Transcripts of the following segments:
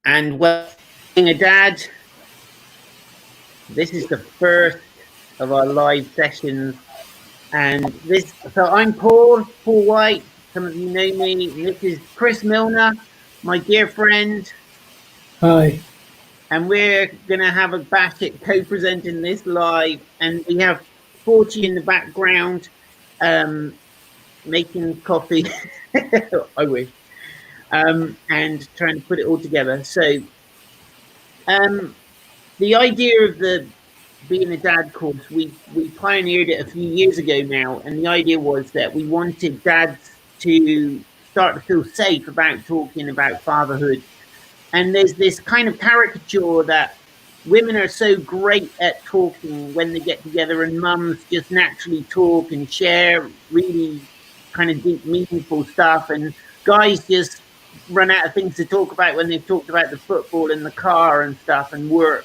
And well, being a dad, this is the first of our live sessions. And so I'm Paul White. Some of you know me. And this is Chris Millner, my dear friend. Hi. And we're going to have a bash at co-presenting this live. And we have 40 in the background making coffee. I wish. And trying to put it all together. So the idea of the being a dad course, we pioneered it a few years ago now, and the idea was that we wanted dads to start to feel safe about talking about fatherhood. And there's this kind of caricature that women are so great at talking when they get together, and mums just naturally talk and share really kind of deep, meaningful stuff, and guys just run out of things to talk about when they've talked about the football and the car and stuff and work,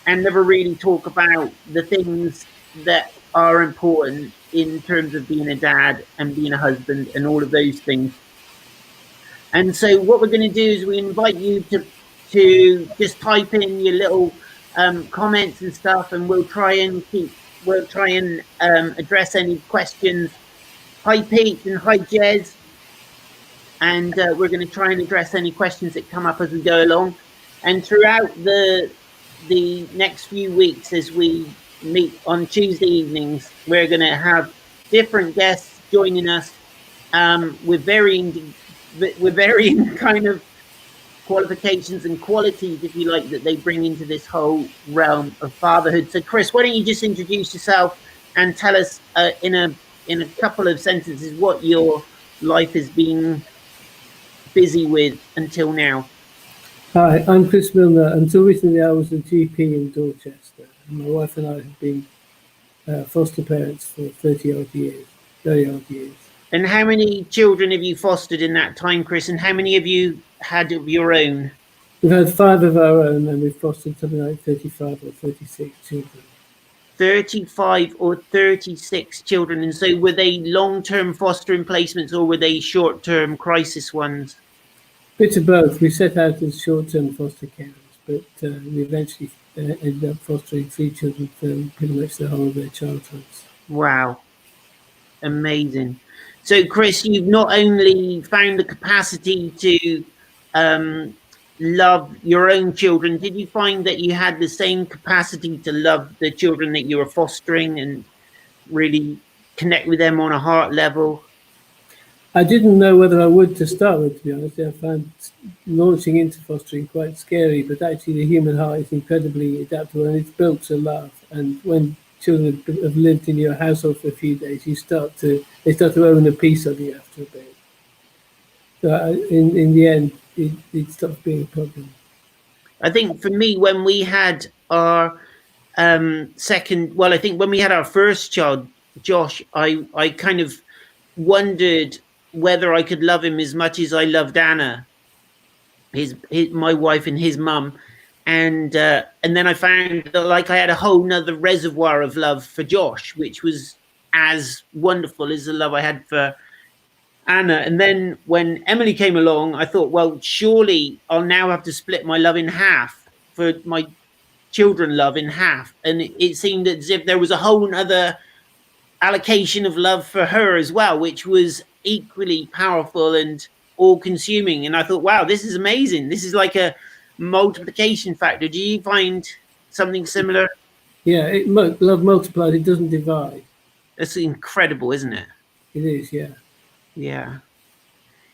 and never really talk about the things that are important in terms of being a dad and being a husband and all of those things. And so what we're going to do is we invite you to just type in your little comments and stuff, and we'll try and address any questions. Hi Pete and hi Jez. And we're going to try and address any questions that come up as we go along. And throughout the next few weeks, as we meet on Tuesday evenings, we're going to have different guests joining us with varying kind of qualifications and qualities, if you like, that they bring into this whole realm of fatherhood. So Chris, why don't you just introduce yourself and tell us in a couple of sentences what your life has been busy with until now. Hi, I'm Chris Millner. Until recently, I was a GP in Dorchester. And my wife and I have been foster parents for 30-odd years, 30-odd years. And how many children have you fostered in that time, Chris? And how many have you had of your own? We've had 5 of our own, and we've fostered something like 35 or 36 children. 35 or 36 children. And so were they long-term fostering placements, or were they short-term crisis ones? Bit of both. We set out as short-term foster carers, but we eventually ended up fostering 3 children for pretty much the whole of their childhoods. Wow. Amazing. So, Chris, you've not only found the capacity to love your own children, did you find that you had the same capacity to love the children that you were fostering and really connect with them on a heart level? I didn't know whether I would to start with, to be honest. I found launching into fostering quite scary, but actually the human heart is incredibly adaptable and it's built to love. And when children have lived in your household for a few days, they start to own a piece of you after a bit. So in the end, it stopped being a problem. I think for me, when we had our I think when we had our first child, Josh, I kind of wondered whether I could love him as much as I loved Anna, my wife, and his mum. And then I found that like I had a whole nother reservoir of love for Josh, which was as wonderful as the love I had for Anna. And then when Emily came along, I thought, well, surely I'll now have to split my love in half, for my children love in half. And it seemed as if there was a whole other allocation of love for her as well, which was equally powerful and all-consuming. And I thought, wow, this is amazing. This is like a multiplication factor. Do you find something similar? Yeah, love multiplied, it doesn't divide. That's incredible, isn't it? It is, yeah. Yeah.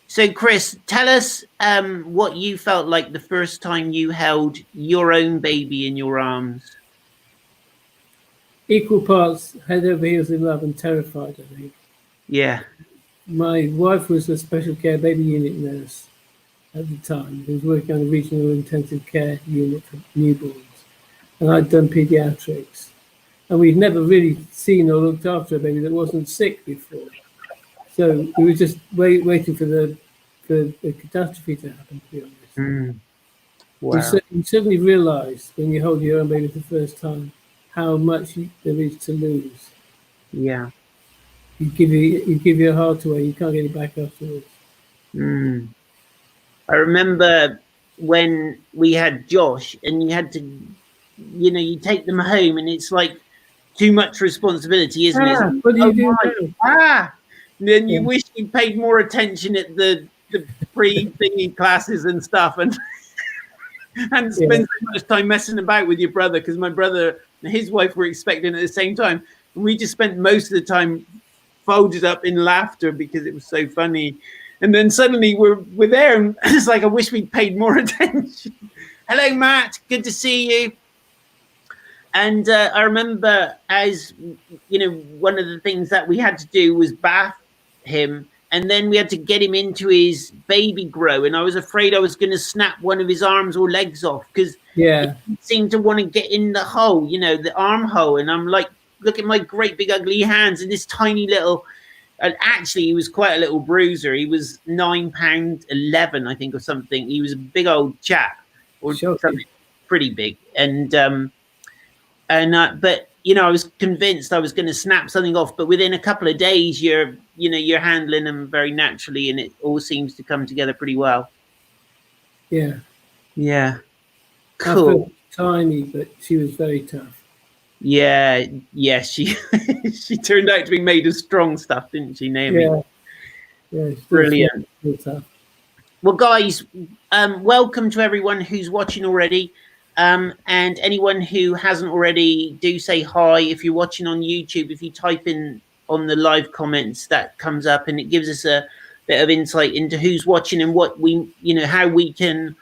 So, Chris, tell us what you felt like the first time you held your own baby in your arms. Equal parts head over heels in love and terrified, I think. Yeah. My wife was a special care baby unit nurse at the time. Who was working on a regional intensive care unit for newborns. And I'd done pediatrics. And we'd never really seen or looked after a baby that wasn't sick before. So we were just waiting for the catastrophe to happen, to be honest. Mm. Wow. You suddenly realise when you hold your own baby for the first time how much there is to lose. Yeah. You give your heart away, you can't get it back afterwards. Mm. I remember when we had Josh, and you had to, you take them home, and it's like too much responsibility, isn't it? It's like, What do oh you do my, now? and then Yeah, you wish you paid more attention at the pre-thingy classes and stuff, and yeah, spend so much time messing about with your brother, because my brother and his wife were expecting at the same time, and we just spent most of the time folded up in laughter because it was so funny. And then suddenly we're there, and it's like I wish we'd paid more attention. Hello, Matt. Good to see you. And I remember, as one of the things that we had to do was bath him, and then we had to get him into his baby grow. And I was afraid I was going to snap one of his arms or legs off, because he yeah. seemed to want to get in the hole, the armhole. And I'm like, look at my great big ugly hands and this tiny little. And actually, he was quite a little bruiser. He was £9.11, I think, or something. He was a big old chap, or Shocking. something pretty big. But I was convinced I was going to snap something off. But within a couple of days, you're handling them very naturally, and it all seems to come together pretty well. Yeah. Yeah, I cool. felt tiny, but she was very tough. Yeah, yeah. She she turned out to be made of strong stuff, didn't she, Naomi? Yeah, yeah. Still small, Brilliant. still tough. Well, guys, welcome to everyone who's watching already. And anyone who hasn't already, do say hi. If you're watching on YouTube, if you type in on the live comments, that comes up, and it gives us a bit of insight into who's watching and what how we can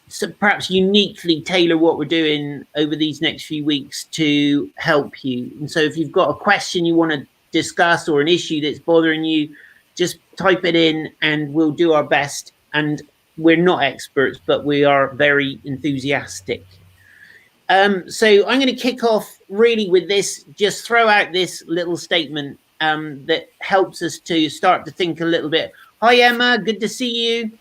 so perhaps uniquely tailor what we're doing over these next few weeks to help you. And so if you've got a question you want to discuss, or an issue that's bothering you, just type it in and we'll do our best. And we're not experts, but we are very enthusiastic. So I'm going to kick off really with this, just throw out this little statement that helps us to start to think a little bit. Hi, Emma. Good to see you.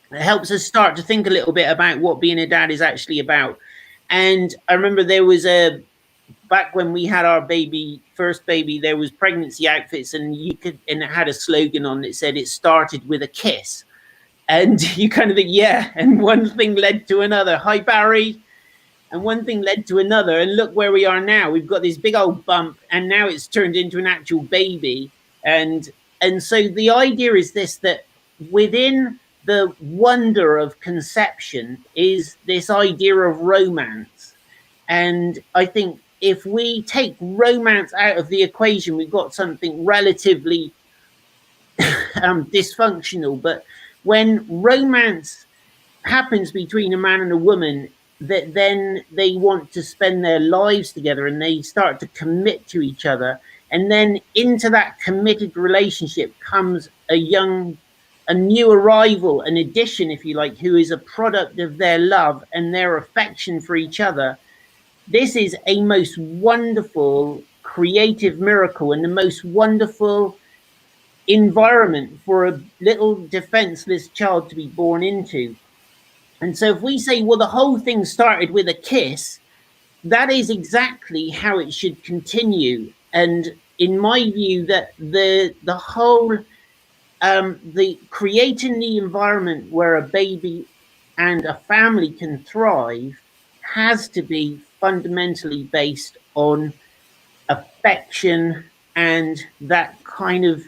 It helps us start to think a little bit about what being a dad is actually about. And I remember there was back when we had our first baby, there was pregnancy outfits, and and it had a slogan on it, said it started with a kiss. And you kind of think, yeah, and one thing led to another. Hi, Barry. And one thing led to another, and look where we are now. We've got this big old bump, and now it's turned into an actual baby. And so the idea is this, that within the wonder of conception is this idea of romance. And I think if we take romance out of the equation, we've got something relatively dysfunctional. But when romance happens between a man and a woman, that then they want to spend their lives together, and they start to commit to each other. And then into that committed relationship comes a new arrival, an addition, if you like, who is a product of their love and their affection for each other. This is a most wonderful creative miracle, and the most wonderful environment for a little defenseless child to be born into. And so if we say, well, the whole thing started with a kiss, that is exactly how it should continue. And in my view, that the whole the creating the environment where a baby and a family can thrive has to be fundamentally based on affection, and that kind of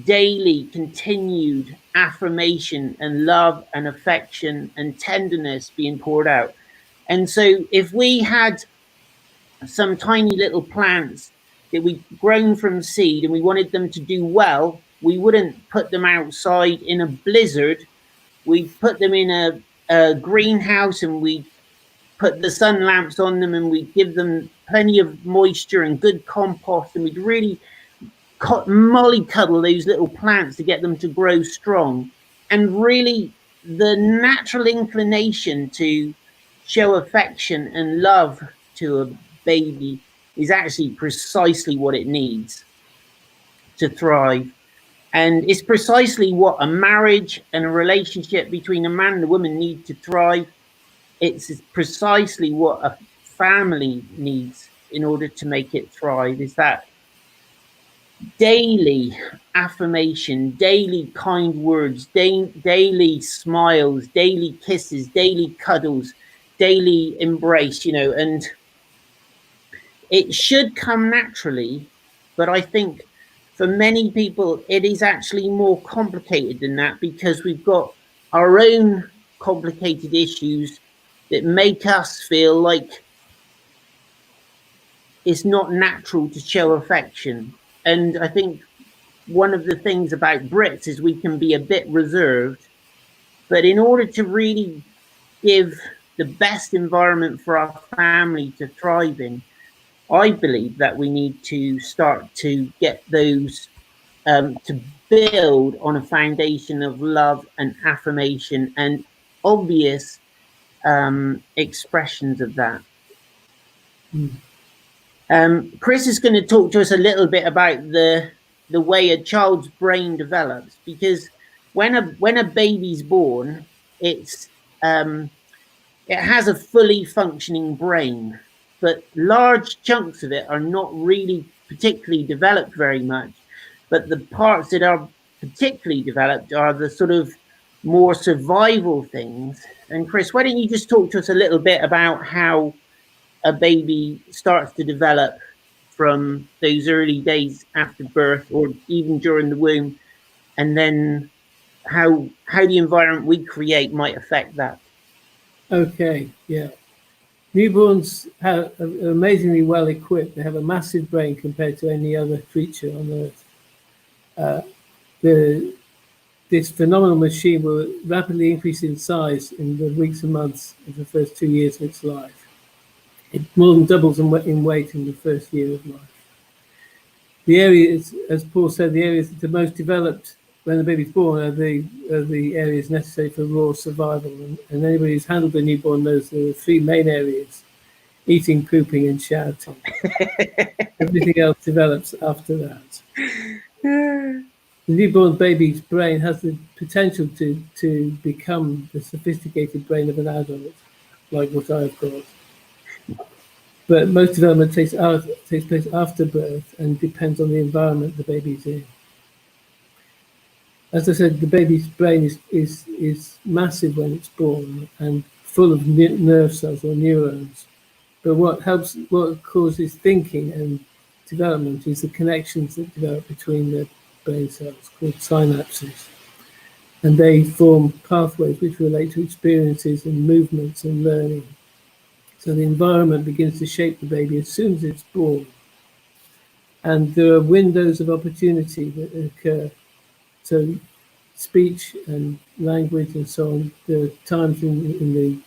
daily continued affirmation and love and affection and tenderness being poured out. And so if we had some tiny little plants that we'd grown from seed and we wanted them to do well, we wouldn't put them outside in a blizzard. We'd put them in a greenhouse, and we'd put the sun lamps on them, and we'd give them plenty of moisture and good compost, and we'd really mollycoddle those little plants to get them to grow strong. And really, the natural inclination to show affection and love to a baby is actually precisely what it needs to thrive. And it's precisely what a marriage and a relationship between a man and a woman need to thrive. It's precisely what a family needs in order to make it thrive. Is that daily affirmation, daily kind words, daily smiles, daily kisses, daily cuddles, daily embrace, and it should come naturally. But I think for many people, it is actually more complicated than that, because we've got our own complicated issues that make us feel like it's not natural to show affection. And I think one of the things about Brits is we can be a bit reserved, but in order to really give the best environment for our family to thrive in, I believe that we need to start to get those, to build on a foundation of love and affirmation and obvious expressions of that. Mm. Chris is going to talk to us a little bit about the way a child's brain develops, because when a baby's born, it's it has a fully functioning brain, but large chunks of it are not really particularly developed very much. But the parts that are particularly developed are the sort of more survival things. And Chris, why don't you just talk to us a little bit about how a baby starts to develop from those early days after birth or even during the womb, and then how the environment we create might affect that. Okay, yeah. Newborns are amazingly well equipped. They have a massive brain compared to any other creature on Earth. This phenomenal machine will rapidly increase in size in the weeks and months of the first 2 years of its life. It more than doubles in weight in the first year of life. The areas, as Paul said, the areas that are most developed when the baby's born are the areas necessary for raw survival. And anybody who's handled a newborn knows there are three main areas: eating, pooping, and shouting. Everything else develops after that. The newborn baby's brain has the potential to become the sophisticated brain of an adult, like what I've got. But most development takes place after birth and depends on the environment the baby's in. As I said, the baby's brain is massive when it's born and full of nerve cells or neurons. But what causes thinking and development is the connections that develop between the brain cells, called synapses. And they form pathways which relate to experiences and movements and learning. So the environment begins to shape the baby as soon as it's born. And there are windows of opportunity that occur. So speech and language and so on, there are times in the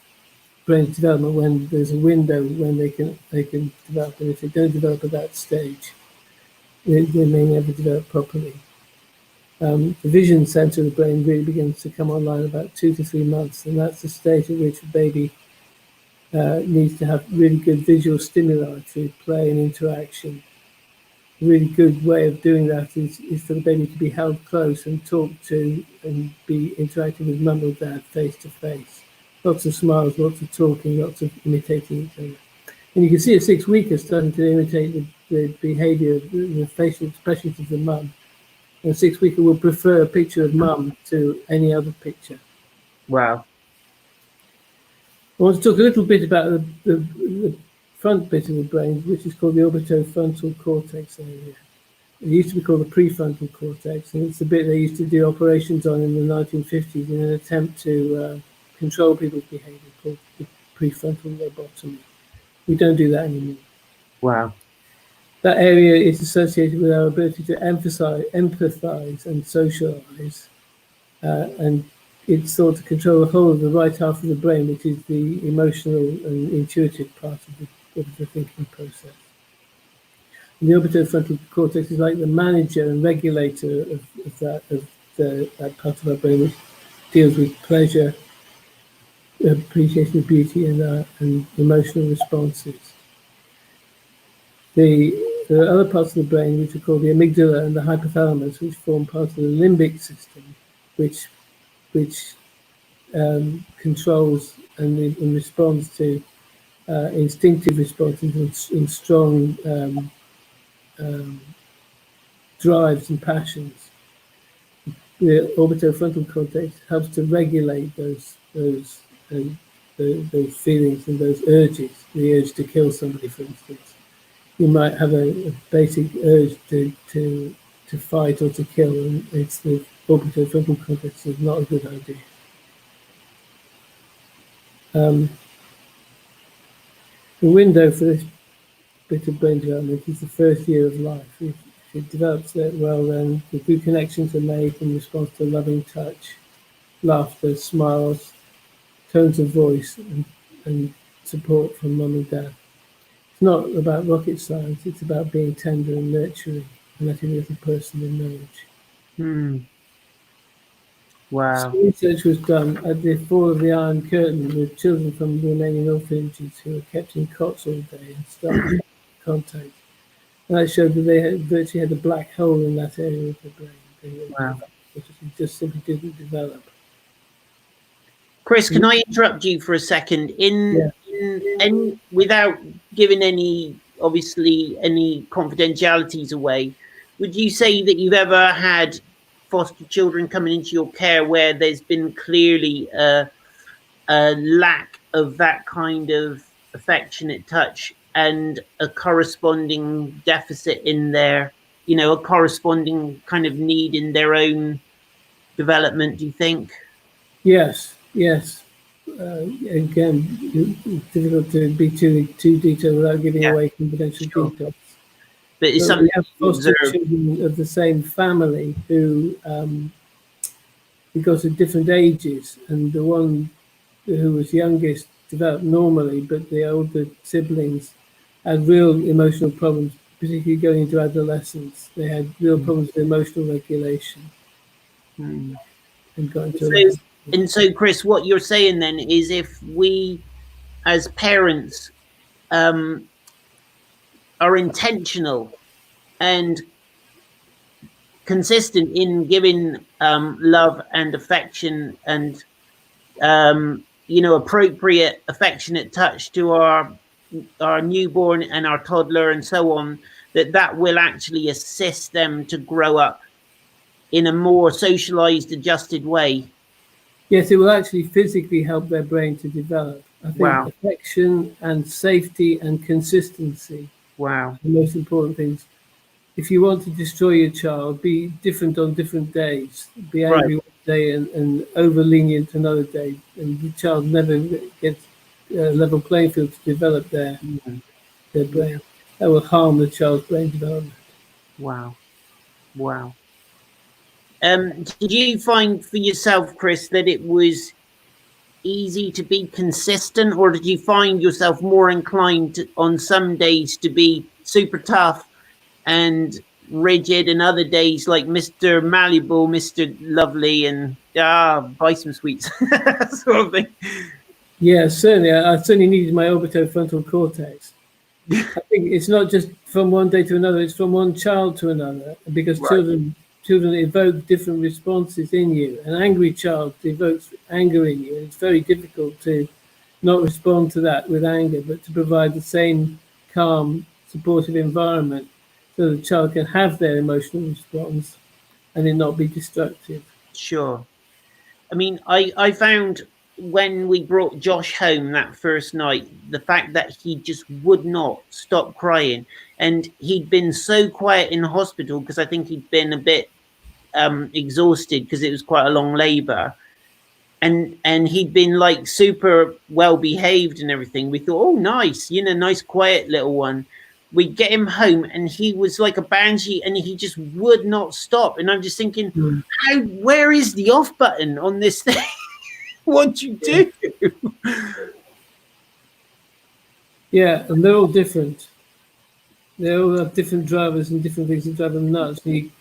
brain's development when there's a window when they can develop. And if they don't develop at that stage, they may never develop properly. The vision center of the brain really begins to come online about 2 to 3 months, and that's the stage at which a baby needs to have really good visual stimuli through play and interaction. A really good way of doing that is for the baby to be held close and talked to and be interacting with mum or dad face to face. Lots of smiles, lots of talking, lots of imitating each other. And you can see a 6-weeker starting to imitate the behavior, the facial expressions of the mum. And a 6-weeker will prefer a picture of mum to any other picture. Wow. I want to talk a little bit about the front bit of the brain, which is called the orbitofrontal cortex area. It used to be called the prefrontal cortex, and it's the bit they used to do operations on in the 1950s in an attempt to control people's behavior, called the prefrontal lobotomy. We don't do that anymore. Wow. That area is associated with our ability to empathize and socialize, and it's thought to control the whole of the right half of the brain, which is the emotional and intuitive part of the thinking process. And the orbitofrontal cortex is like the manager and regulator of that part of our brain, which deals with pleasure, appreciation of beauty, and emotional responses. There are other parts of the brain which are called the amygdala and the hypothalamus, which form part of the limbic system, which controls and responds to instinctive responses and strong drives and passions. The orbitofrontal cortex helps to regulate those feelings and those urges. The urge to kill somebody, for instance. You might have a basic urge to fight or to kill, and it's the orbitofrontal cortex is not a good idea. The window for this bit of brain development is the first year of life. If it develops that well, then the good connections are made in response to loving touch, laughter, smiles, tones of voice, and support from mum and dad. It's not about rocket science, it's about being tender and nurturing and letting the other person emerge. Wow. Some research was done at the fall of the Iron Curtain with children from Romanian orphanages who were kept in cots all day and started contact. And that showed that they virtually had a black hole in that area of the brain. Wow. It just simply didn't develop. Chris, can I interrupt you for a second? And without giving any, obviously, any confidentialities away, would you say that you've ever had foster children coming into your care where there's been clearly a lack of that kind of affectionate touch and a corresponding deficit in their, a corresponding kind of need in their own development, do you think? Yes. Again, it's difficult to be too detailed without giving away confidential details. But it's something we have foster children of the same family who got at different ages, and the one who was youngest developed normally, but the older siblings had real emotional problems, particularly going into adolescence. They had real problems with emotional regulation and got into And so, Chris, what you're saying then is if we, as parents, are intentional and consistent in giving love and affection and appropriate affectionate touch to our newborn and our toddler and so on, that will actually assist them to grow up in a more socialized, adjusted way. Yes, it will actually physically help their brain to develop. I think affection and safety and consistency are the most important things. If you want to destroy your child, be different on different days. Be angry one day and over lenient another day, and the child never gets a level playing field to develop their brain. That will harm the child's brain development. Wow. Did you find for yourself, Chris, that it was easy to be consistent, or did you find yourself more inclined on some days to be super tough and rigid, and other days like Mr. Malleable, Mr. Lovely, and buy some sweets, sort of thing? Yeah, certainly. I certainly needed my orbitofrontal cortex. I think it's not just from one day to another; it's from one child to another, because children evoke different responses in you. An angry child evokes anger in you. It's very difficult to not respond to that with anger, but to provide the same calm, supportive environment so the child can have their emotional response and it not be destructive. Sure. I mean, I found when we brought Josh home that first night, the fact that he just would not stop crying, and he'd been so quiet in hospital because I think he'd been a bit exhausted because it was quite a long labor, and he'd been like super well behaved and everything. We thought, oh, nice, nice quiet little one. We get him home and he was like a banshee and he just would not stop. And I'm just thinking, where is the off button on this thing? What'd you do? Yeah, and they're all different. They all have different drivers and different things that drive them nuts. We,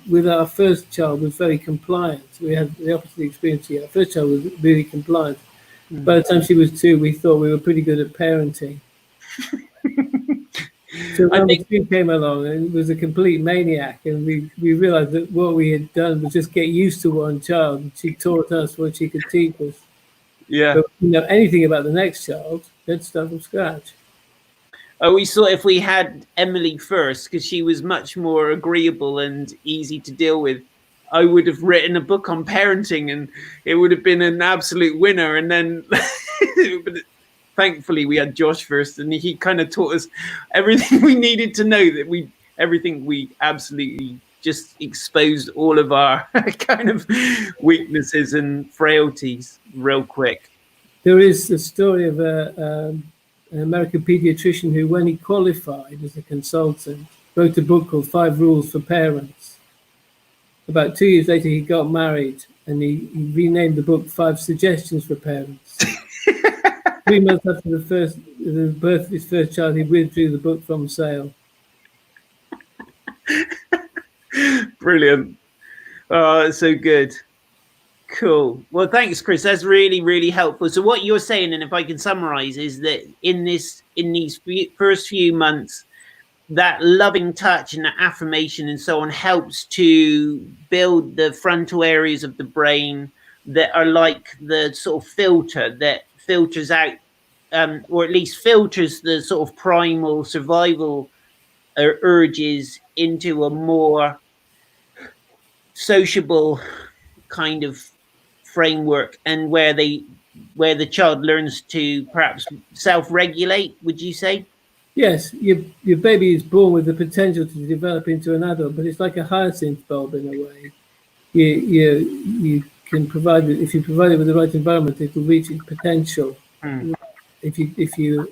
with our first child, was very compliant. We had the opposite experience here. Our first child was really compliant. By the time she was 2, we thought we were pretty good at parenting. So number 2 came along and was a complete maniac, and we realized that what we had done was just get used to one child, and she taught us what she could teach us. Yeah. But anything about the next child, let's start from scratch. I always thought if we had Emily first, because she was much more agreeable and easy to deal with, I would have written a book on parenting and it would have been an absolute winner. And then, but thankfully, we had Josh first, and he kind of taught us everything we needed to know. Everything we absolutely just exposed all of our kind of weaknesses and frailties real quick. There is the story of an American pediatrician who, when he qualified as a consultant, wrote a book called 5 Rules for Parents. About 2 years later, he got married and he renamed the book 5 Suggestions for Parents. 3 months after the birth of his first child, he withdrew the book from sale. Brilliant. Oh, that's so good. Cool. Well, thanks, Chris. That's really, really helpful. So what you're saying, and if I can summarize, is that in these first few months, that loving touch and that affirmation and so on helps to build the frontal areas of the brain that are like the sort of filter that filters out, or at least filters the sort of primal survival urges into a more sociable kind of framework, and where the child learns to perhaps self-regulate, would you say? Yes, your baby is born with the potential to develop into an adult, but it's like a hyacinth bulb in a way. You can provide it, if you provide it with the right environment, it will reach its potential. If the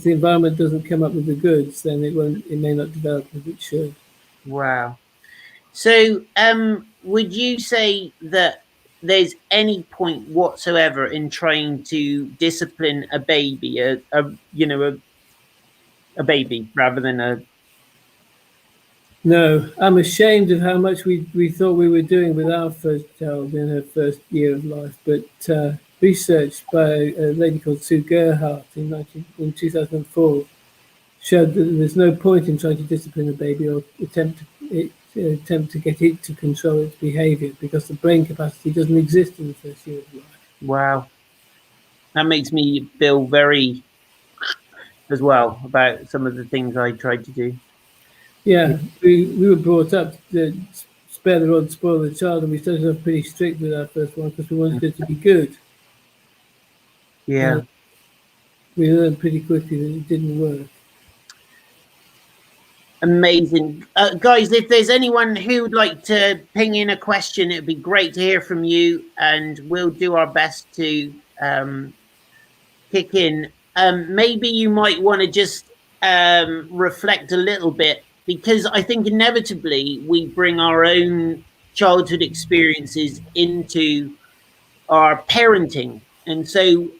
environment doesn't come up with the goods, then it may not develop as it should. Wow. So would you say that there's any point whatsoever in trying to discipline a baby, a baby rather than a... No, I'm ashamed of how much we thought we were doing with our first child in her first year of life. But research by a lady called Sue Gerhardt in 2004 showed that there's no point in trying to discipline a baby or attempt to get it to control its behavior, because the brain capacity doesn't exist in the first year of life. Wow. That makes me feel very as well about some of the things I tried to do. Yeah, we were brought up to spare the rod, spoil the child, and we started off pretty strict with our first one because we wanted it to be good. Yeah. We learned pretty quickly that it didn't work. Amazing. Guys, if there's anyone who would like to ping in a question, it'd be great to hear from you, and we'll do our best to kick in. Maybe you might want to just reflect a little bit, because I think inevitably we bring our own childhood experiences into our parenting. And so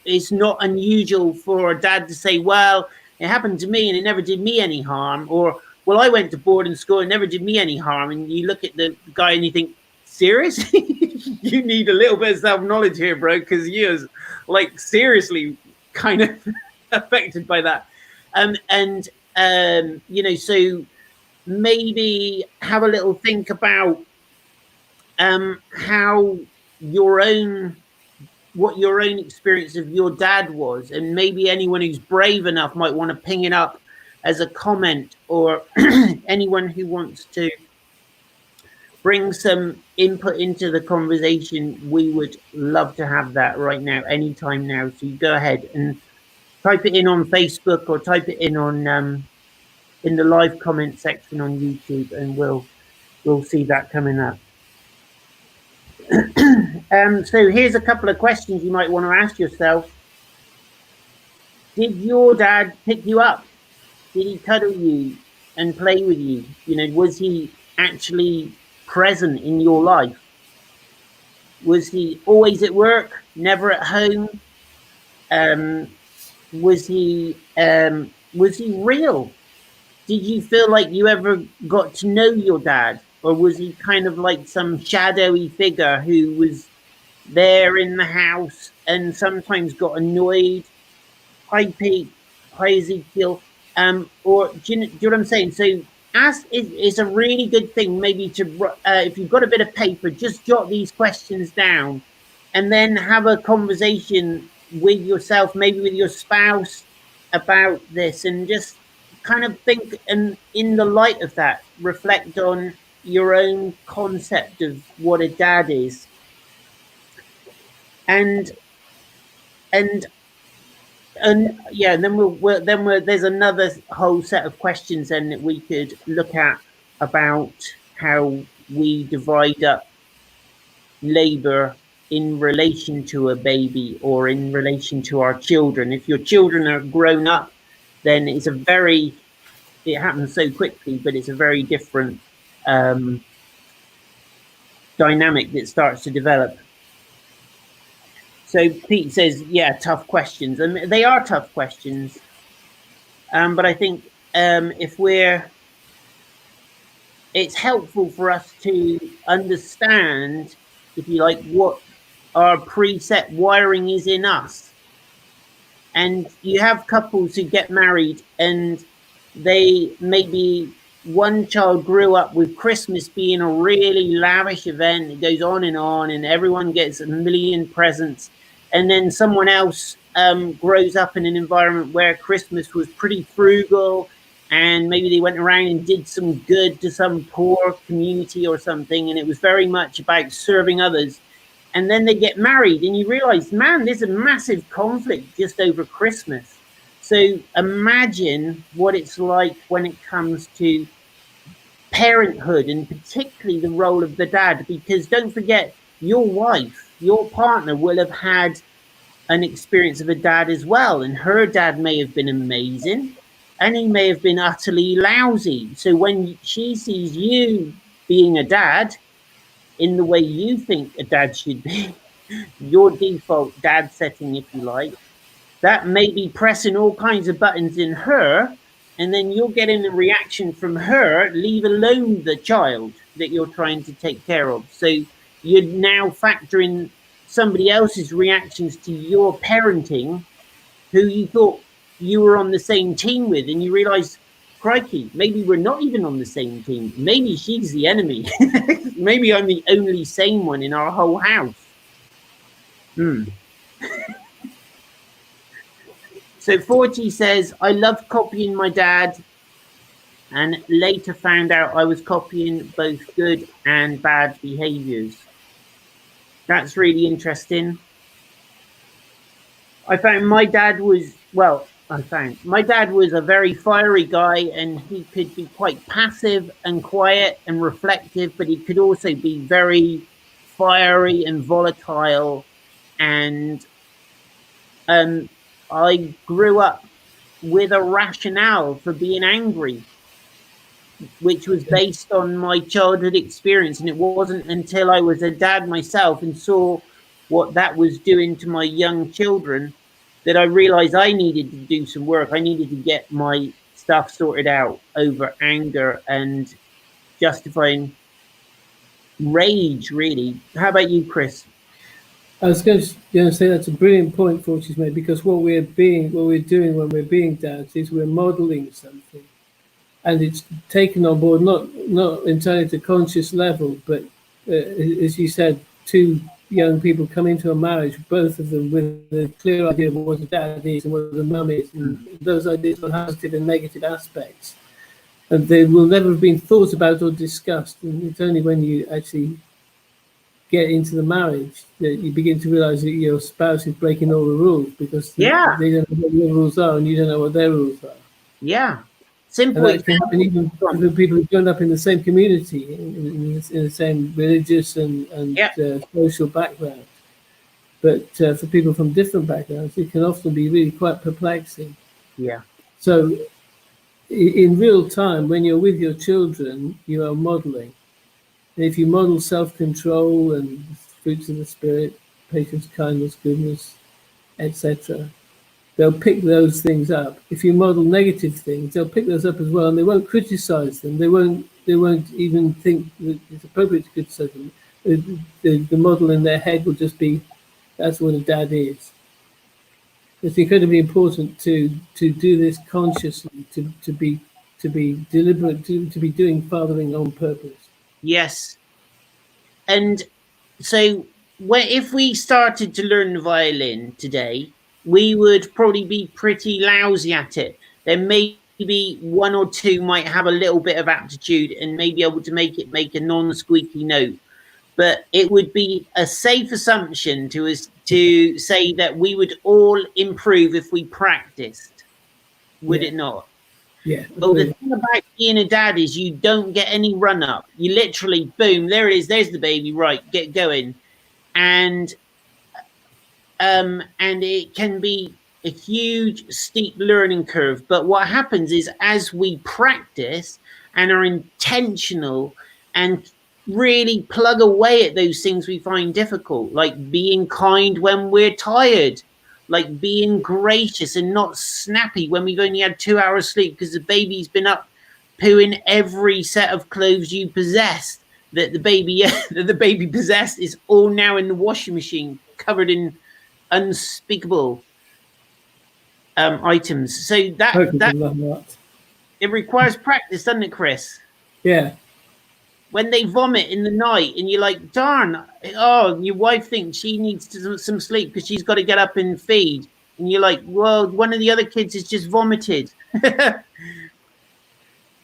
it's not unusual for a dad to say, well, it happened to me and it never did me any harm. Or, well, I went to boarding school and it never did me any harm. And you look at the guy and you think, seriously? You need a little bit of self-knowledge here, bro, because you're like seriously kind of affected by that. So maybe have a little think about what your own experience of your dad was, and maybe anyone who's brave enough might want to ping it up as a comment, or anyone who wants to bring some input into the conversation. We would love to have that right now, anytime now. So you go ahead and type it in on Facebook, or type it in on in the live comment section on YouTube, and we'll see that coming up. So here's a couple of questions you might want to ask yourself. Did your dad pick you up? Did he cuddle you and play with you? Was he actually present in your life? Was he always at work, never at home? Was he real? Did you feel like you ever got to know your dad? Or was he kind of like some shadowy figure who was there in the house and sometimes got annoyed? Hi, Pete. Hi, Ezekiel. Or do you know what I'm saying? So it's a really good thing maybe to, if you've got a bit of paper, just jot these questions down and then have a conversation with yourself, maybe with your spouse, about this and just kind of think, and in the light of that, reflect on your own concept of what a dad is, and and yeah, and then there's another whole set of questions then that we could look at about how we divide up labor in relation to a baby or in relation to our children. If your children are grown up, then it happens so quickly, but it's a very different um, dynamic that starts to develop. So Pete says, yeah, tough questions. And they are tough questions. But I think it's helpful for us to understand, if you like, what our preset wiring is in us. And you have couples who get married and they maybe one child grew up with Christmas being a really lavish event. It goes on, and everyone gets a million presents. And then someone else grows up in an environment where Christmas was pretty frugal, and maybe they went around and did some good to some poor community or something, and it was very much about serving others. And then they get married, and you realize, man, there's a massive conflict just over Christmas. So imagine what it's like when it comes to parenthood, and particularly the role of the dad, because don't forget, your wife, your partner will have had an experience of a dad as well, and her dad may have been amazing and he may have been utterly lousy. So when she sees you being a dad in the way you think a dad should be, your default dad setting, if you like, that may be pressing all kinds of buttons in her, and then you're getting a reaction from her, leave alone the child that you're trying to take care of. So you're now factoring somebody else's reactions to your parenting, who you thought you were on the same team with, and you realize, crikey, maybe we're not even on the same team. Maybe she's the enemy. Maybe I'm the only sane one in our whole house. So 40 says, I loved copying my dad and later found out I was copying both good and bad behaviors. That's really interesting. I found my dad was a very fiery guy, and he could be quite passive and quiet and reflective, but he could also be very fiery and volatile. And I grew up with a rationale for being angry, which was based on my childhood experience. And it wasn't until I was a dad myself and saw what that was doing to my young children that I realized I needed to do some work. I needed to get my stuff sorted out over anger and justifying rage, really. How about you, Chris? I was going to say that's a brilliant point Forty's made, because what we're doing when we're being dads is we're modelling something, and it's taken on board not entirely at a conscious level, but as you said, two young people come into a marriage, both of them with a clear idea of what a dad is and what a mum is, and those ideas on positive and negative aspects, and they will never have been thought about or discussed. And it's only when you actually get into the marriage that you begin to realize that your spouse is breaking all the rules, because they Yeah, don't know what your rules are and you don't know what their rules are. yeah. And Simple that can happen example. even for people who've grown up in the same community, in the same religious and Yeah, social background. But for people from different backgrounds, it can often be really quite perplexing. yeah, So, in real time, when you're with your children, you are modeling. And if you model self-control and fruits of the spirit, patience, kindness, goodness, etc., they'll pick those things up. If you model negative things, they'll pick those up as well, and they won't criticize them. They won't even think that it's appropriate to criticize them. The model in their head will just be, that's what a dad is. It's incredibly important to do this consciously, to be deliberate, to be doing fathering on purpose. yes. And so, if we started to learn the violin today, we would probably be pretty lousy at it. Then maybe one or two might have a little bit of aptitude and may be able to make a non-squeaky note. But it would be a safe assumption to say that we would all improve if we practiced, would Yeah. it not? Yeah. Well, the Agreed. thing about being a dad is you don't get any run up. You literally, boom, there it is. There's the baby. Right, get going. And and it can be a huge steep learning curve. But what happens is as we practice and are intentional and really plug away at those things we find difficult, like being kind when we're tired, like being gracious and not snappy when we've only had 2 hours sleep because the baby's been up pooing every set of clothes you possessed, that the baby that the baby possessed is all now in the washing machine covered in unspeakable items. So that it requires practice, doesn't it, Chris? Yeah. When they vomit in the night and you're like, darn, oh, your wife thinks she needs some sleep because she's got to get up and feed. And you're like, well, one of the other kids has just vomited.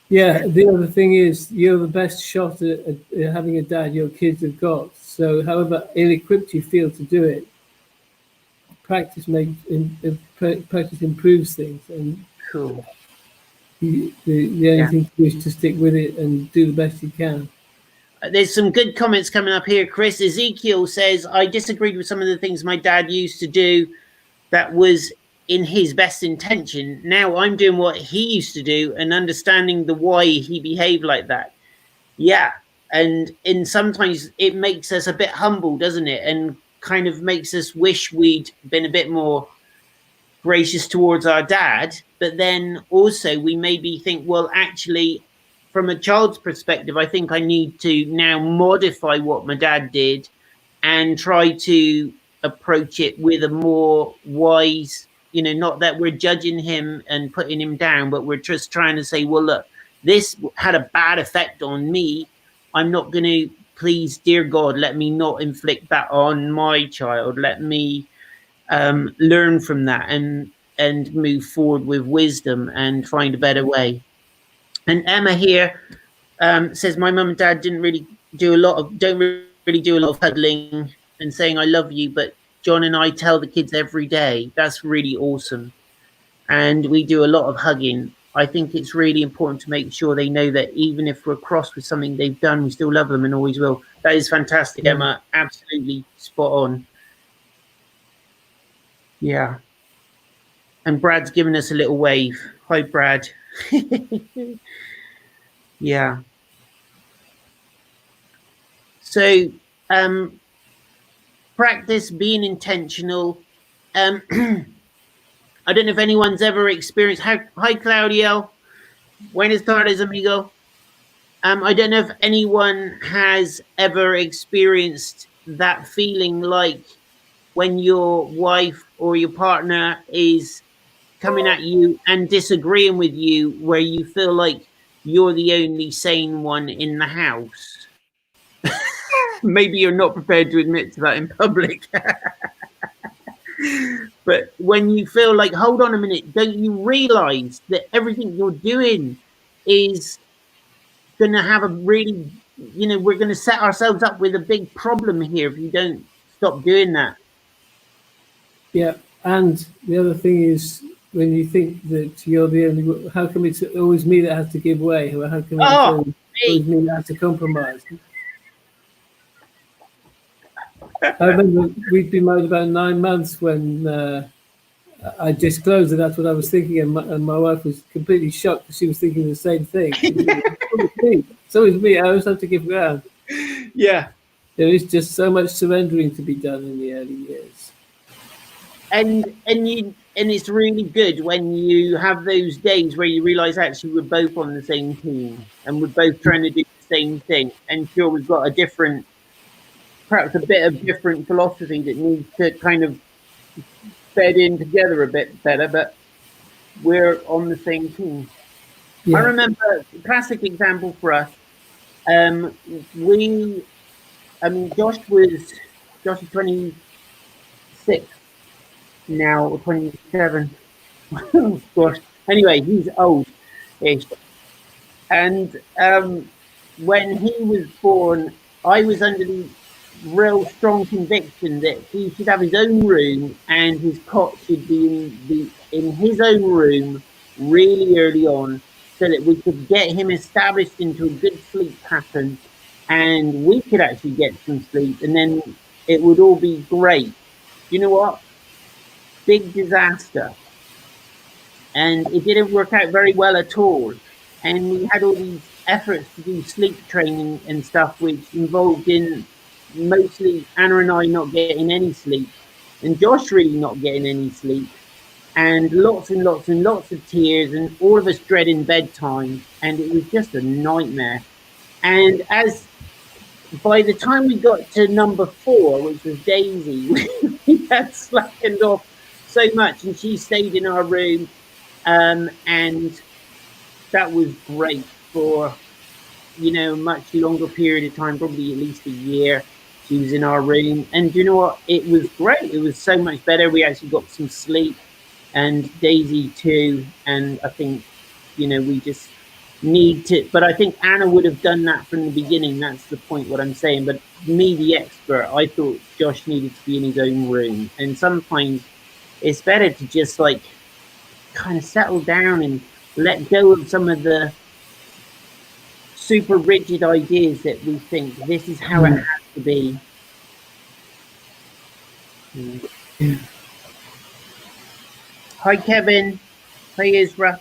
Yeah, the other thing is you're the best shot at having a dad your kids have got. So however ill-equipped you feel to do it, practice practice improves things, and Cool. the only thing to do is to stick with it and do the best you can. There's some good comments coming up here, Chris. Ezekiel says, I disagreed with some of the things my dad used to do that was in his best intention. Now I'm doing what he used to do and understanding the why he behaved like that. Yeah. And sometimes it makes us a bit humble, doesn't it? And kind of makes us wish we'd been a bit more gracious towards our dad. But then also we maybe think, well, actually, from a child's perspective, I think I need to now modify what my dad did and try to approach it with a more wise, not that we're judging him and putting him down, but we're just trying to say, well, look, this had a bad effect on me. I'm not going to, please, dear God, let me not inflict that on my child. Let me learn from that and move forward with wisdom and find a better way. And Emma here says, my mum and dad don't really do a lot of cuddling and saying I love you, but John and I tell the kids every day. That's really awesome. And we do a lot of hugging. I think it's really important to make sure they know that even if we're cross with something they've done, we still love them and always will. That is fantastic, Emma. Absolutely spot on. Yeah. And Brad's giving us a little wave. Hi, Brad. Yeah. So practice being intentional. I don't know if anyone's ever experienced. Hi, Claudio. Buenas tardes, amigo. I don't know if anyone has ever experienced that feeling like when your wife or your partner is coming at you and disagreeing with you, where you feel like you're the only sane one in the house. Maybe you're not prepared to admit to that in public. But when you feel like, hold on a minute, don't you realize that everything you're doing is going to have a really, we're going to set ourselves up with a big problem here if you don't stop doing that. Yeah, and the other thing is when you think that you're the only, how come it's always me that has to give way? Or how come it's always me that has to compromise? I remember we'd been married about 9 months when I disclosed that that's what I was thinking, and my wife was completely shocked because she was thinking the same thing. So is me. I always have to give ground. Yeah. There is just so much surrendering to be done in the early years. And it's really good when you have those days where you realize actually we're both on the same team and we're both trying to do the same thing. And sure, we've got perhaps a bit of different philosophy that needs to kind of bed in together a bit better, but we're on the same team. Yeah. I remember a classic example for us. Josh is 26. 26 now, 27. Gosh. Anyway, he's old-ish. And when he was born, I was under the real strong conviction that he should have his own room and his cot should be in his own room really early on, so that we could get him established into a good sleep pattern, and we could actually get some sleep, and then it would all be great. You know what? Big disaster. And it didn't work out very well at all. And we had all these efforts to do sleep training and stuff, which involved in mostly Anna and I not getting any sleep, and Josh really not getting any sleep, and lots and lots and lots of tears, and all of us dreading bedtime, and it was just a nightmare. And as by the time we got to number 4, which was Daisy, we had slackened off so much, and she stayed in our room, and that was great for a much longer period of time, probably at least a year. She was in our room, and you know what? It was great. It was so much better. We actually got some sleep, and Daisy too. And I think we just need to. But I think Anna would have done that from the beginning. That's the point. What I'm saying. But me, the expert, I thought Josh needed to be in his own room, and sometimes it's better to just like kind of settle down and let go of some of the super rigid ideas that we think this is how it has to be. Yeah. Hi, Kevin. Hi, Isra.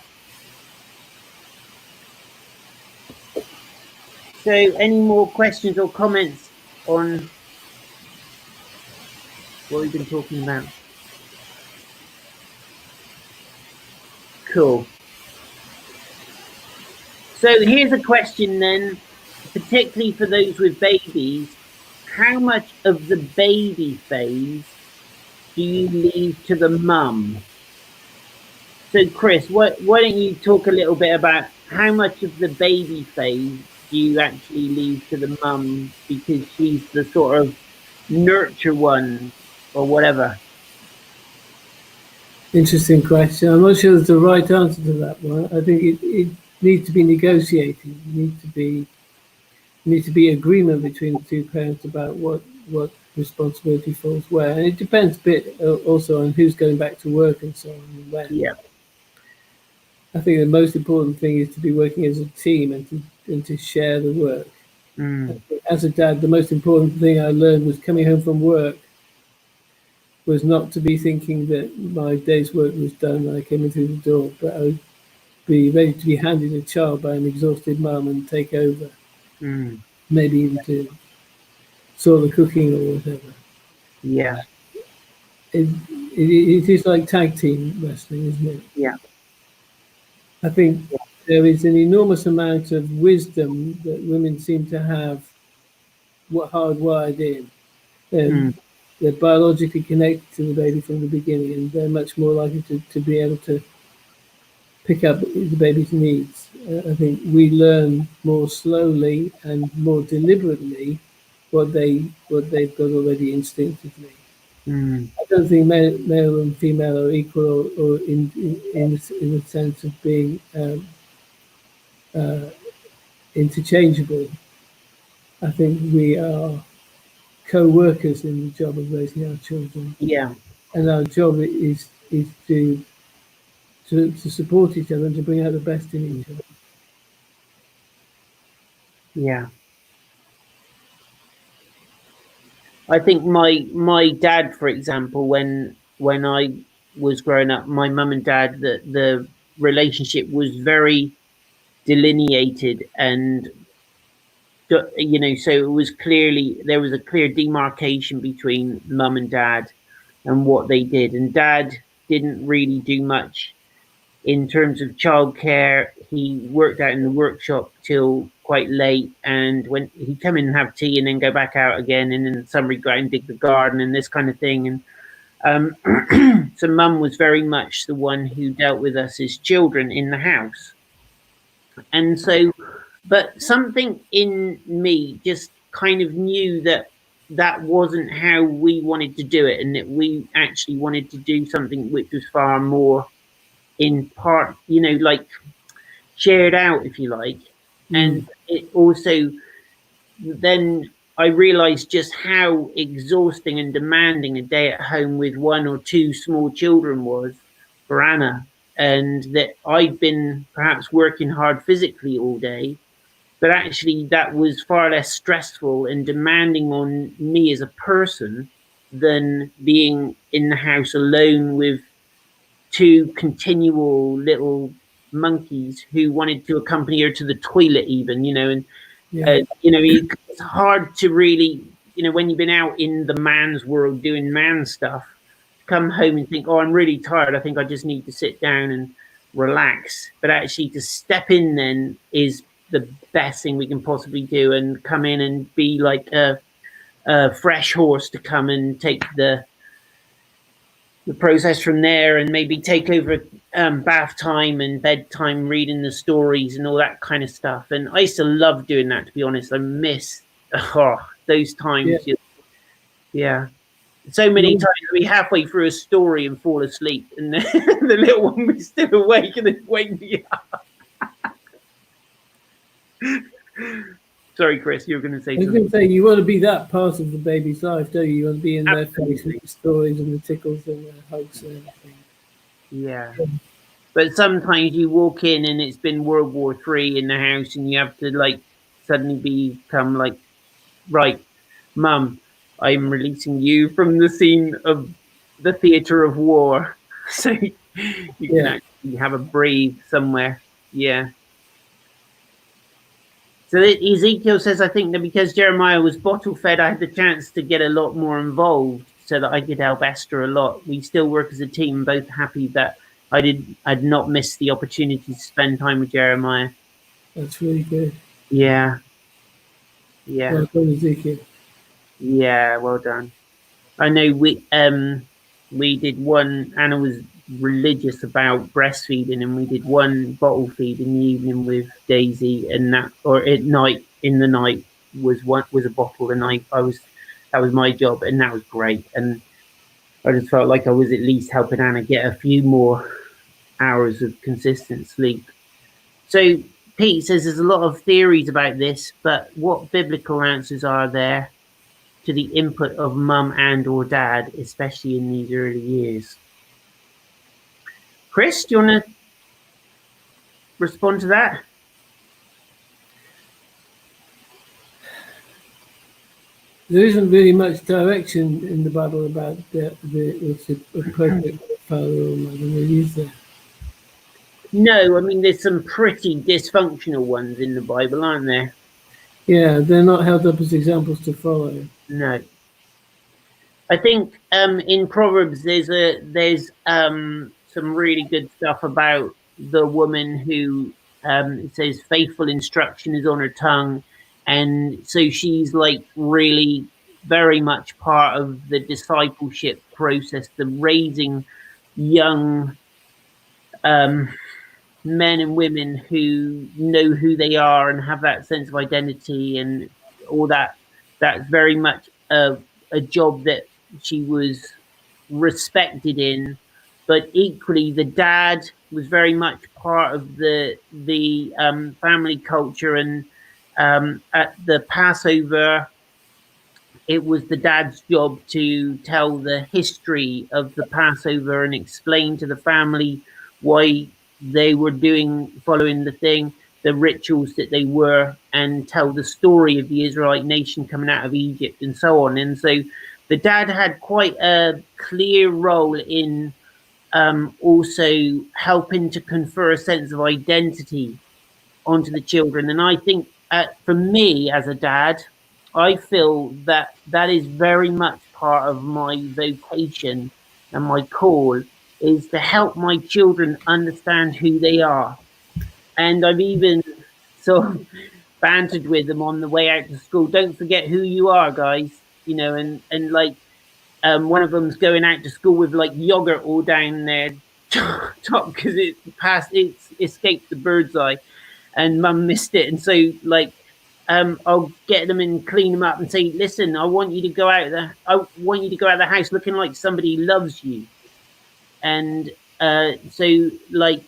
So, any more questions or comments on what we've been talking about? Cool. So here's a question then, particularly for those with babies. How much of the baby phase do you leave to the mum? So Chris, why don't you talk a little bit about how much of the baby phase do you actually leave to the mum, because she's the sort of nurture one or whatever? Interesting question. I'm not sure there's a right answer to that one. I think it needs to be negotiated. Needs to be agreement between the two parents about what responsibility falls where, and it depends a bit also on who's going back to work and so on and when. Yeah. I think the most important thing is to be working as a team and to share the work. As a dad, the most important thing I learned was coming home from work was not to be thinking that my day's work was done when I came in through the door, but I would be ready to be handed a child by an exhausted mum and take over, maybe even to sort the cooking or whatever. Yeah. It is like tag team wrestling, isn't it? Yeah. I think there is an enormous amount of wisdom that women seem to have hardwired in. They're biologically connected to the baby from the beginning, and they're much more likely to be able to pick up the baby's needs. I think we learn more slowly and more deliberately what they've got already instinctively. I don't think male and female are equal or in the sense of being interchangeable. I think we are co-workers in the job of raising our children. Yeah. And our job is to support each other and to bring out the best in each other. Yeah. I think my dad, for example, when I was growing up, my mum and dad, the relationship was very delineated, and so it was there was a clear demarcation between mum and dad and what they did, and dad didn't really do much in terms of childcare. He worked out in the workshop till quite late, and when he'd come in and have tea and then go back out again, and then somebody go out and dig the garden and this kind of thing. And so mum was very much the one who dealt with us as children in the house. And so, but something in me just kind of knew that that wasn't how we wanted to do it, and that we actually wanted to do something which was far more in part, like shared out, if you like. And Mm. it also, then I realized just how exhausting and demanding a day at home with one or two small children was for Anna, and that I'd been perhaps working hard physically all day, but actually that was far less stressful and demanding on me as a person than being in the house alone with two continual little monkeys who wanted to accompany her to the toilet even, and Yeah. it's hard to really, when you've been out in the man's world doing man stuff, to come home and think, oh, I'm really tired, I think I just need to sit down and relax. But actually to step in then is the best thing we can possibly do, and come in and be like a fresh horse to come and take the process from there, and maybe take over bath time and bedtime, reading the stories and all that kind of stuff. And I used to love doing that, to be honest. I miss those Yeah. times. Yeah. So many No, times I'd be halfway through a story and fall asleep, and the little one was still awake and then wake me up. Sorry, Chris, you were going to say I was going something. to say, you want to be that part of the baby's life, don't you? You want to be in their face with Absolutely. the stories and the tickles and the hugs and everything. Yeah. But sometimes you walk in and it's been World War III in the house, and you have to like suddenly become like, right, Mum, I'm releasing you from the scene of the theatre of war, so you can Yeah, actually have a breathe somewhere. Yeah. So Ezekiel says, I think that because Jeremiah was bottle fed, I had the chance to get a lot more involved so that I could help Esther a lot. We still work as a team, both happy that I'd not missed the opportunity to spend time with Jeremiah. that's really good. Yeah, yeah, Well done, Ezekiel. yeah, well done. I know we did one. Anna was religious about breastfeeding, and we did one bottle feed in the evening with Daisy, and that, or at night, in the night, was a bottle, and I was, that was my job, and that was great. And I just felt like I was at least helping Anna get a few more hours of consistent sleep. So Pete says there's a lot of theories about this, but what biblical answers are there to the input of mum and or dad, especially in these early years? Chris, do you want to respond to that? There isn't really much direction in the Bible about what's appropriate father or mother, really, is there? No, I mean, there's some pretty dysfunctional ones in the Bible, aren't there? Yeah, they're not held up as examples to follow. No. I think in Proverbs there's some really good stuff about the woman who, it says faithful instruction is on her tongue, and so she's like really very much part of the discipleship process, the raising young um, men and women who know who they are and have that sense of identity and all that. That's very much a job that she was respected in. But equally, the dad was very much part of the family culture, and at the Passover, it was the dad's job to tell the history of the Passover and explain to the family why they were following the rituals that they were, and tell the story of the Israelite nation coming out of Egypt and so on. And so the dad had quite a clear role in also helping to confer a sense of identity onto the children. And I think for me as a dad, I feel that that is very much part of my vocation and my call, is to help my children understand who they are. And I've even sort of bantered with them on the way out to school. Don't forget who you are, guys. And like one of them's going out to school with like yogurt all down their top because it's escaped the bird's eye, and mum missed it. And so like I'll get them and clean them up and say, listen, I want you to go out of the house looking like somebody loves you. And so like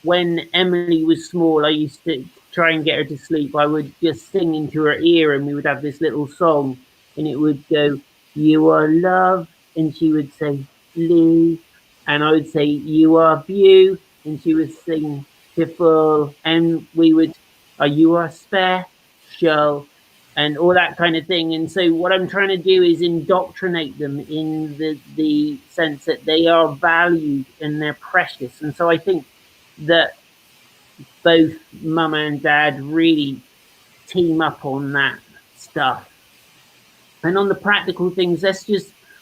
when Emily was small, I used to try and get her to sleep. I would just sing into her ear, and we would have this little song, and it would go, "You are love," and she would say, "Blue," and I would say, "You are and she would sing, "Beautiful," and we would, "You are special," and all that kind of thing. And so, what I'm trying to do is indoctrinate them in the sense that they are valued and they're precious. And so, I think that both mum and dad really team up on that stuff. And on the practical things,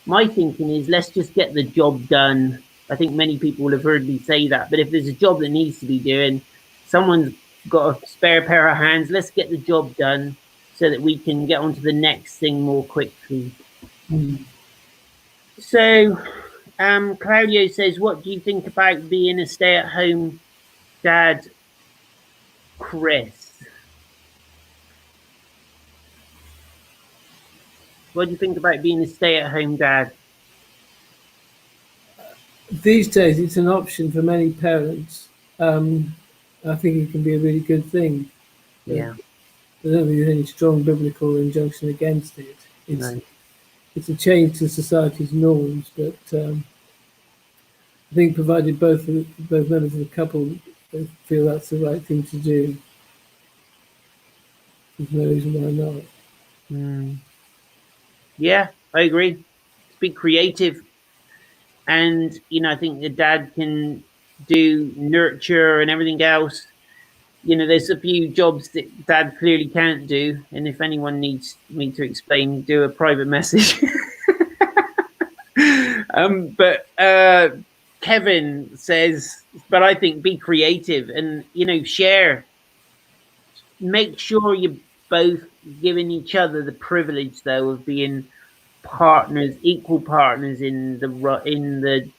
my thinking is let's just get the job done. I think many people will have heard me say that, but if there's a job that needs to be doing, someone's got a spare pair of hands, let's get the job done so that we can get on to the next thing more quickly. So, Claudio says, what do you think about being a stay-at-home dad, Chris? What do you think about being a stay-at-home dad? These days, it's an option for many parents. I think it can be a really good thing. Yeah. I don't think there's any strong biblical injunction against it. It's a change to society's norms, but I think provided both members of the couple feel that's the right thing to do, there's no reason why not. Yeah, I agree. Let's be creative. And, I think the dad can do nurture and everything else. There's a few jobs that dad clearly can't do. And if anyone needs me to explain, do a private message. But Kevin says, but I think be creative and, share. Make sure you're both giving each other the privilege, though, of being partners, equal partners in the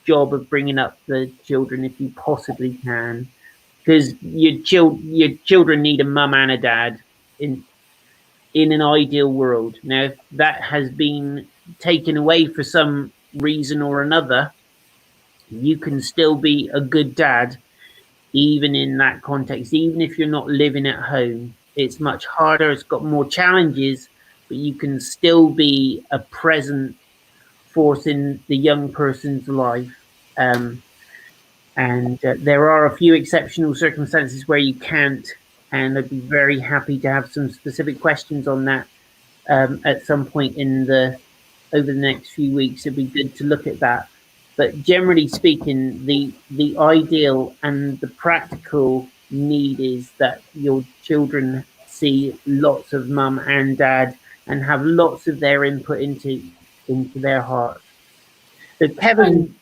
job of bringing up the children, if you possibly can, because your children need a mum and a dad in an ideal world. Now, if that has been taken away for some reason or another, you can still be a good dad even in that context, even if you're not living at home. It's much harder, it's got more challenges, but you can still be a present force in the young person's life. And there are a few exceptional circumstances where you can't, and I'd be very happy to have some specific questions on that at some point over the next few weeks. It'd be good to look at that. But generally speaking, the ideal and the practical need is that your children see lots of mum and dad and have lots of their input into their hearts. So Kevin,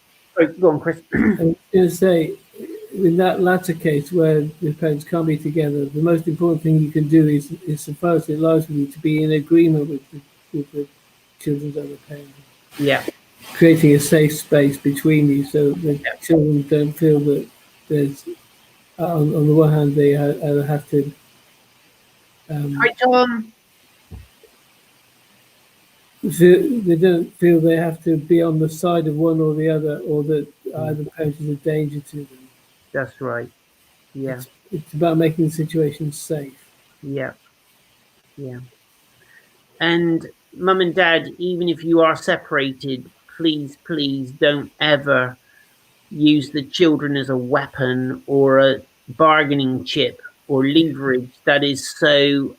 go on, Chris. I was going to say, in that latter case where the parents can't be together, the most important thing you can do is so far as it lies with you, to be in agreement with the children's other parents. Yeah. Creating a safe space between you so the children don't feel that there's, on the one hand, they either have to. Hi, Tom. They don't feel they have to be on the side of one or the other, or that either parent is a danger to them. That's right. Yeah. It's about making the situation safe. Yeah. Yeah. And mum and dad, even if you are separated, please don't ever use the children as a weapon or a bargaining chip or leverage. That is so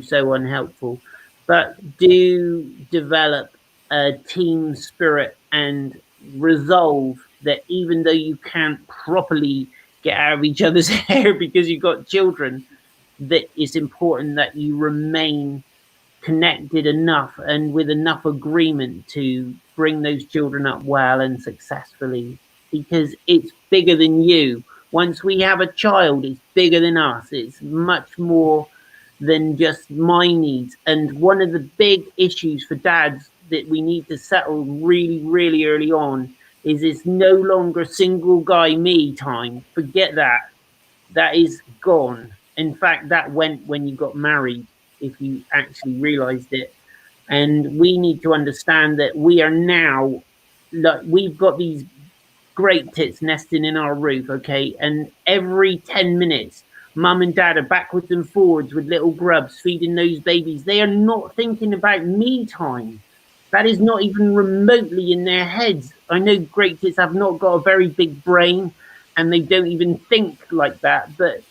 unhelpful. But do develop a team spirit and resolve that even though you can't properly get out of each other's hair because you've got children, that it's important that you remain connected enough and with enough agreement to bring those children up well and successfully, because it's bigger than you. Once we have a child, it's bigger than us. It's much more than just my needs. And one of the big issues for dads that we need to settle really early on is it's no longer single guy me time. Forget that. That is gone. In fact, that went when you got married. if you actually realized it. And we need to understand that we are now, like, we've got these great tits nesting in our roof, okay? And every 10 minutes, mum and dad are backwards and forwards with little grubs feeding those babies. They are not thinking about me time. That is not even remotely in their heads. I know great tits have not got a very big brain and they don't even think like that, but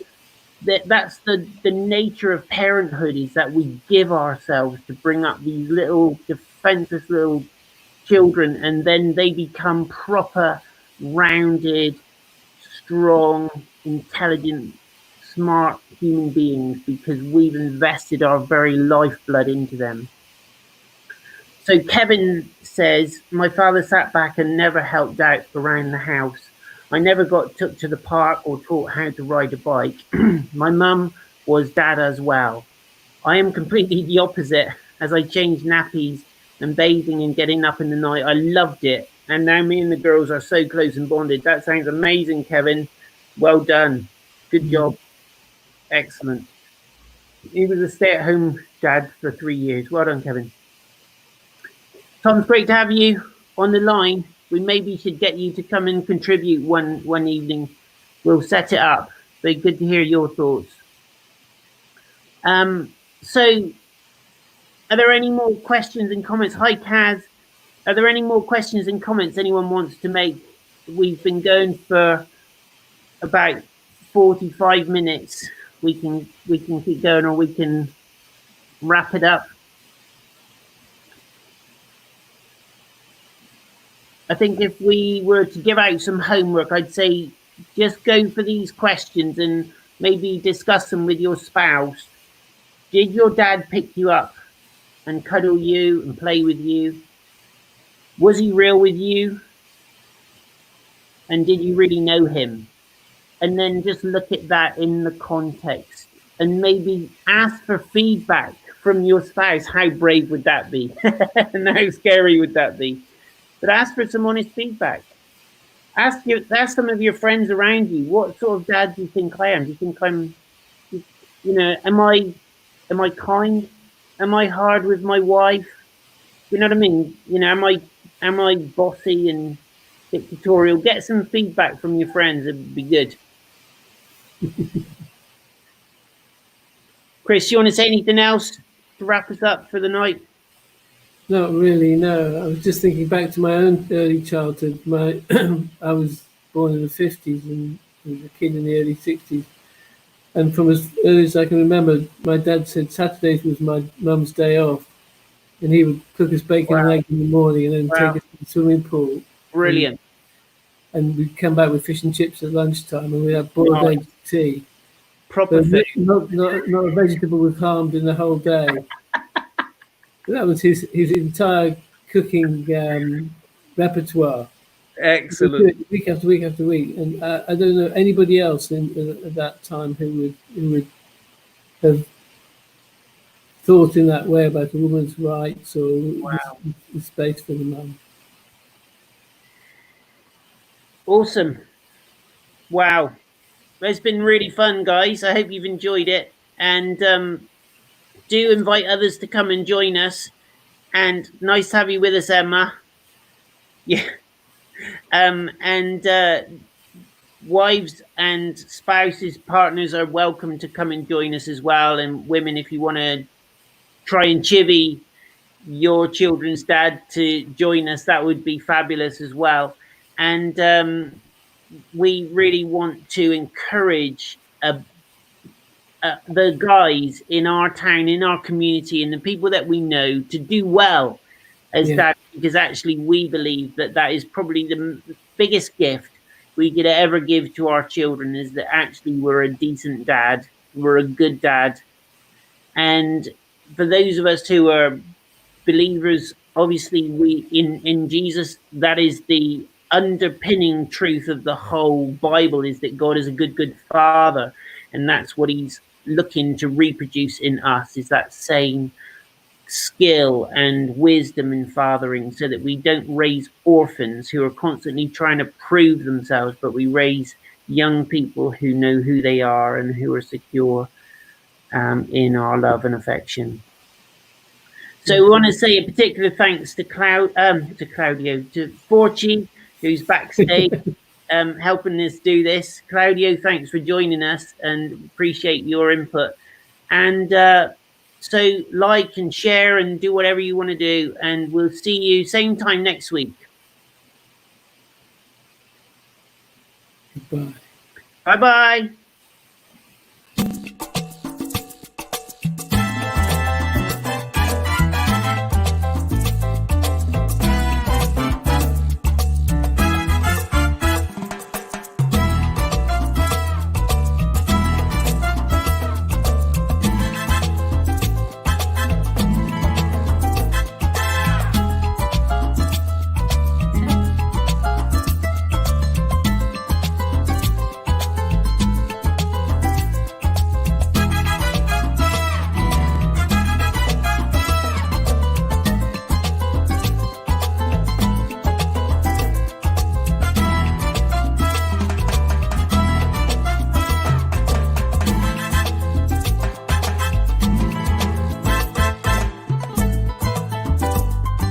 that's the nature of parenthood, is that we give ourselves to bring up these little defenseless little children, and then they become proper, rounded, strong, intelligent, smart human beings because we've invested our very lifeblood into them. So Kevin says, my father sat back and never helped out around the house. I never got took to the park or taught how to ride a bike. My mum was dad as well. I am completely the opposite. As I changed nappies and bathing and getting up in the night, I loved it. And now me and the girls are so close and bonded. That sounds amazing, Kevin. Well done. Good job. Excellent. He was a stay-at-home dad for 3 years. Well done, Kevin. Tom, it's great to have you on the line. We maybe should get you to come and contribute one evening. We'll set it up. But good to hear your thoughts. So are there any more questions and comments? Hi, Kaz. Are there any more questions and comments anyone wants to make? We've been going for about 45 minutes. We can keep going, or we can wrap it up. I think if we were to give out some homework, I'd say just go for these questions and maybe discuss them with your spouse. Did your dad pick you up and cuddle you and play with you? Was he real with you? And did you really know him? And then just look at that in the context and maybe ask for feedback from your spouse. How brave would that be? And how scary would that be? But ask for some honest feedback. Ask some of your friends around you, what sort of dad do you think I am? Do you think I'm, am I kind? Am I hard with my wife? You know what I mean? Am I bossy and dictatorial? Get some feedback from your friends. It would be good. Chris, you want to say anything else to wrap us up for the night? Not really, no. I was just thinking back to my own early childhood. I was born in the 50s and was a kid in the early 60s. And from as early as I can remember, my dad said Saturdays was my mum's day off. And he would cook us bacon and eggs in the morning and then take us to the swimming pool. Brilliant. And we'd come back with fish and chips at lunchtime and we'd have boiled eggs tea. Proper food. Not a vegetable was harmed in the whole day. That was his entire cooking repertoire. Excellent. Week after week after week, and I don't know anybody else at that time who would have thought in that way about a woman's rights or the space for the mum. Awesome. Wow. It's been really fun, guys. I hope you've enjoyed it. And do invite others to come and join us. And nice to have you with us, Emma. Yeah. And wives and spouses, partners are welcome to come and join us as well. And women, if you want to try and chivvy your children's dad to join us, that would be fabulous as well. And we really want to encourage the guys in our town, in our community, and the people that we know to do well as dad, because actually we believe that is probably the biggest gift we could ever give to our children, is that actually we're a decent dad, we're a good dad. And for those of us who are believers, obviously we in Jesus, that is the underpinning truth of the whole Bible, is that God is a good father, and that's what he's looking to reproduce in us, is that same skill and wisdom in fathering, so that we don't raise orphans who are constantly trying to prove themselves, but we raise young people who know who they are and who are secure. in our love and affection. So we want to say a particular thanks to Claudio, to Forchi, who's backstage helping us do this. Claudio, thanks for joining us and appreciate your input. And so like and share and do whatever you want to do. And we'll see you same time next week. Goodbye. Bye-bye.